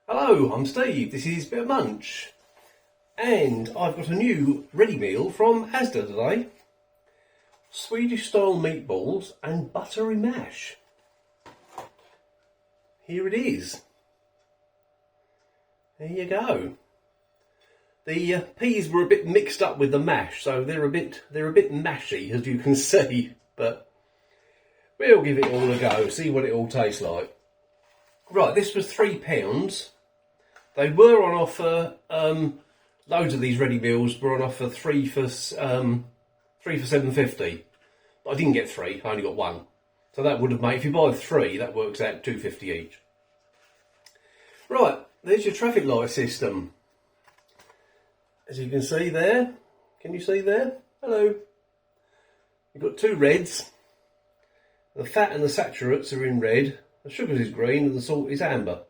Hello, I'm Steve, this is Bit of Munch, and I've got a new ready meal from Asda today. Swedish style meatballs and buttery mash. Here it is. There you go. The peas were a bit mixed up with the mash, so they're a bit mashy, as you can see, but we'll give it all a go, see what it all tastes like. Right, this was £3. They were on offer. Loads of these ready meals were on offer three for £7.50. But I didn't get three. I only got one. So that would have made, if you buy three, that works out £2.50 each. Right, there's your traffic light system. As you can see there. Can you see there? Hello. You've got two reds. The fat and the saturates are in red. The sugar is green and the salt is amber.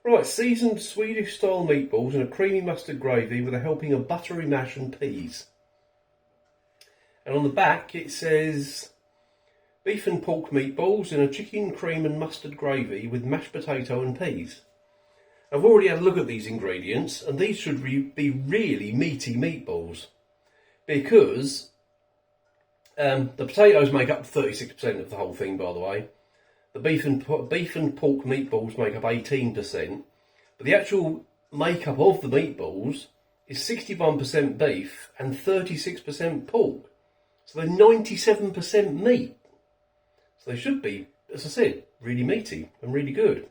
Right, seasoned Swedish style meatballs in a creamy mustard gravy with a helping of buttery mash and peas. And on the back it says beef and pork meatballs in a chicken cream and mustard gravy with mashed potato and peas. I've already had a look at these ingredients, and these should be really meaty meatballs, because the potatoes make up 36% of the whole thing, by the way. The beef and pork meatballs make up 18%, but the actual makeup of the meatballs is 61% beef and 36% pork. So they're 97% meat. So they should be, as I said, really meaty and really good.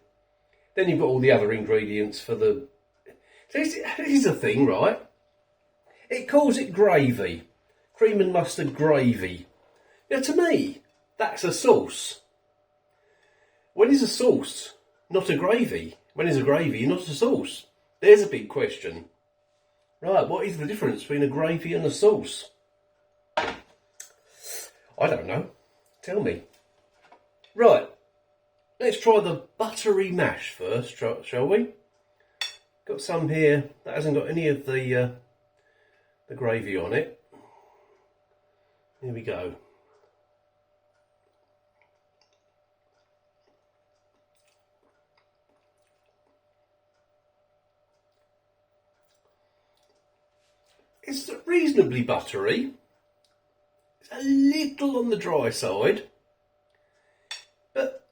Then you've got all the other ingredients for the... This is the thing, right? It calls it gravy. Cream and mustard gravy. Now to me, that's a sauce. When is a sauce not a gravy? When is a gravy not a sauce? There's a big question. Right, what is the difference between a gravy and a sauce? I don't know. Tell me. Right, let's try the buttery mash first, shall we? Got some here that hasn't got any of the gravy on it. Here we go. It's reasonably buttery. It's a little on the dry side, but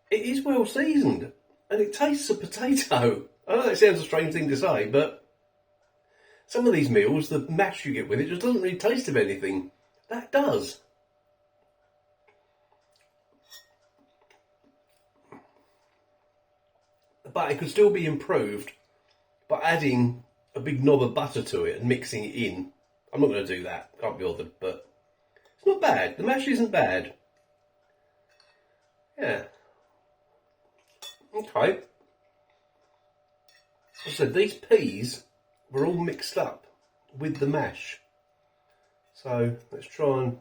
it is well seasoned and it tastes of potato. I know that sounds a strange thing to say, but some of these meals, the mash you get with it just doesn't really taste of anything. That does. But it could still be improved by adding a big knob of butter to it and mixing it in. I'm not going to do that, can't be bothered, but it's not bad. The mash isn't bad. Yeah. Okay. As I said, these peas were all mixed up with the mash. So let's try and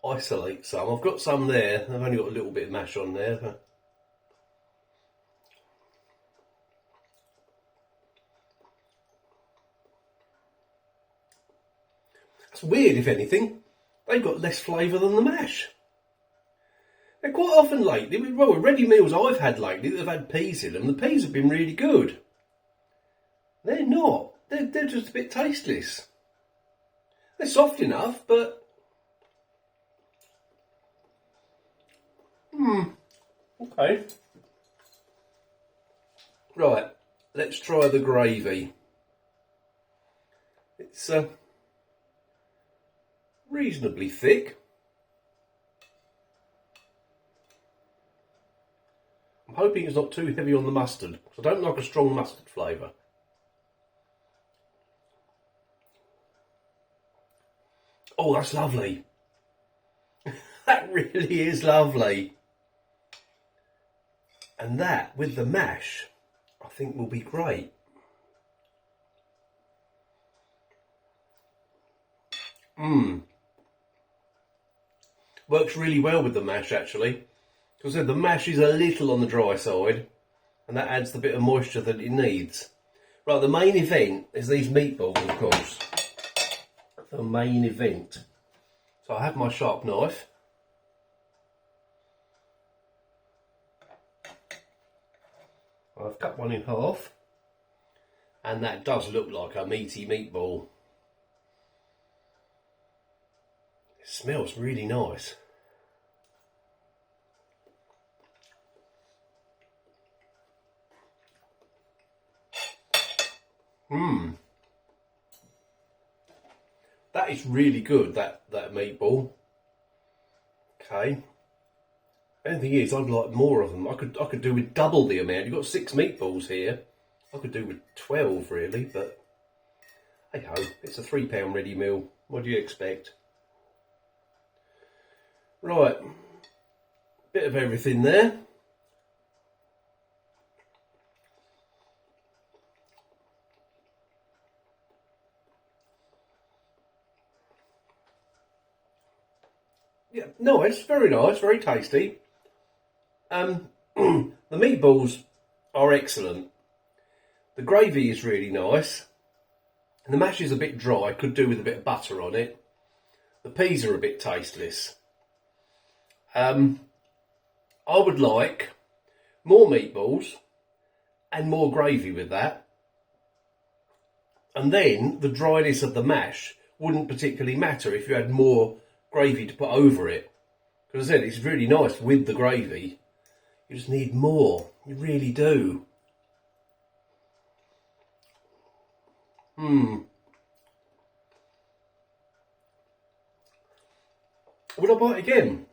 isolate some. I've got some there. I've only got a little bit of mash on there. That's weird, if anything. They've got less flavour than the mash. Now, quite often lately, well, ready meals I've had lately that have had peas in them, the peas have been really good. They're not. They're just a bit tasteless. They're soft enough, but... Okay. Right, let's try the gravy. It's reasonably thick. I'm hoping it's not too heavy on the mustard, because I don't like a strong mustard flavour. Oh, that's lovely. That really is lovely. And that, with the mash, I think will be great. Works really well with the mash, actually. Because the mash is a little on the dry side, and that adds the bit of moisture that it needs. Right, the main event is these meatballs, of course. The main event. So I have my sharp knife. I've cut one in half, and that does look like a meaty meatball. It smells really nice. That is really good, that meatball. Okay. And the thing is, I'd like more of them. I could do with double the amount. You've got 6 meatballs here. I could do with 12 really, but hey ho, it's a £3 ready meal. What do you expect? Right, bit of everything there. Yeah, nice, very tasty. The meatballs are excellent. The gravy is really nice. And the mash is a bit dry, could do with a bit of butter on it. The peas are a bit tasteless. I would like more meatballs and more gravy with that. And then the dryness of the mash wouldn't particularly matter if you had more gravy to put over it. Because I said, it's really nice with the gravy. You just need more. You really do. Would I buy it again?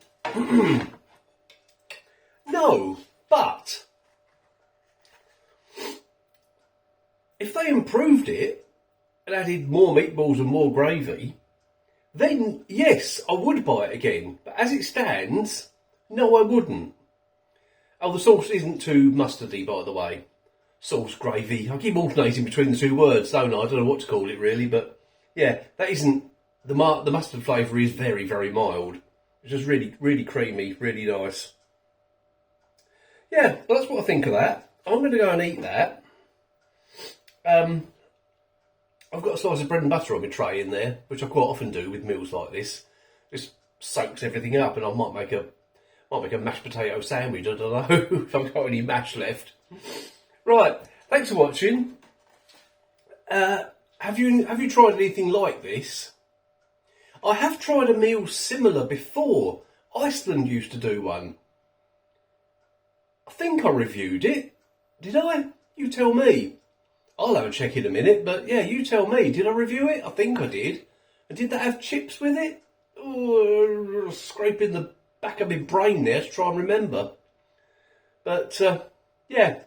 No, but if they improved it and added more meatballs and more gravy, then yes, I would buy it again. But as it stands, no, I wouldn't. Oh, the sauce isn't too mustardy, by the way. Sauce, gravy. I keep alternating between the two words, don't I? I don't know what to call it really, but yeah, that isn't the mustard flavour is very mild. It's just really creamy, really nice. Yeah, well, that's what I think of that. I'm going to go and eat that. I've got a slice of bread and butter on my tray in there, which I quite often do with meals like this. Just soaks everything up, and I might make a mashed potato sandwich. I don't know if I've got any mash left. Right, thanks for watching. Have you tried anything like this? I have tried a meal similar before. Iceland used to do one. I think I reviewed it. Did I? You tell me. I'll have a check in a minute, but yeah, you tell me. Did I review it? I think I did. And did that have chips with it? Oh, scraping the back of my brain there to try and remember. But yeah,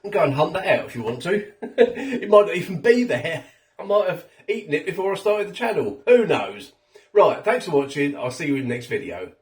go and hunt that out if you want to. It might not even be there. I might have eaten it before I started the channel. Who knows? Right, thanks for watching. I'll see you in the next video.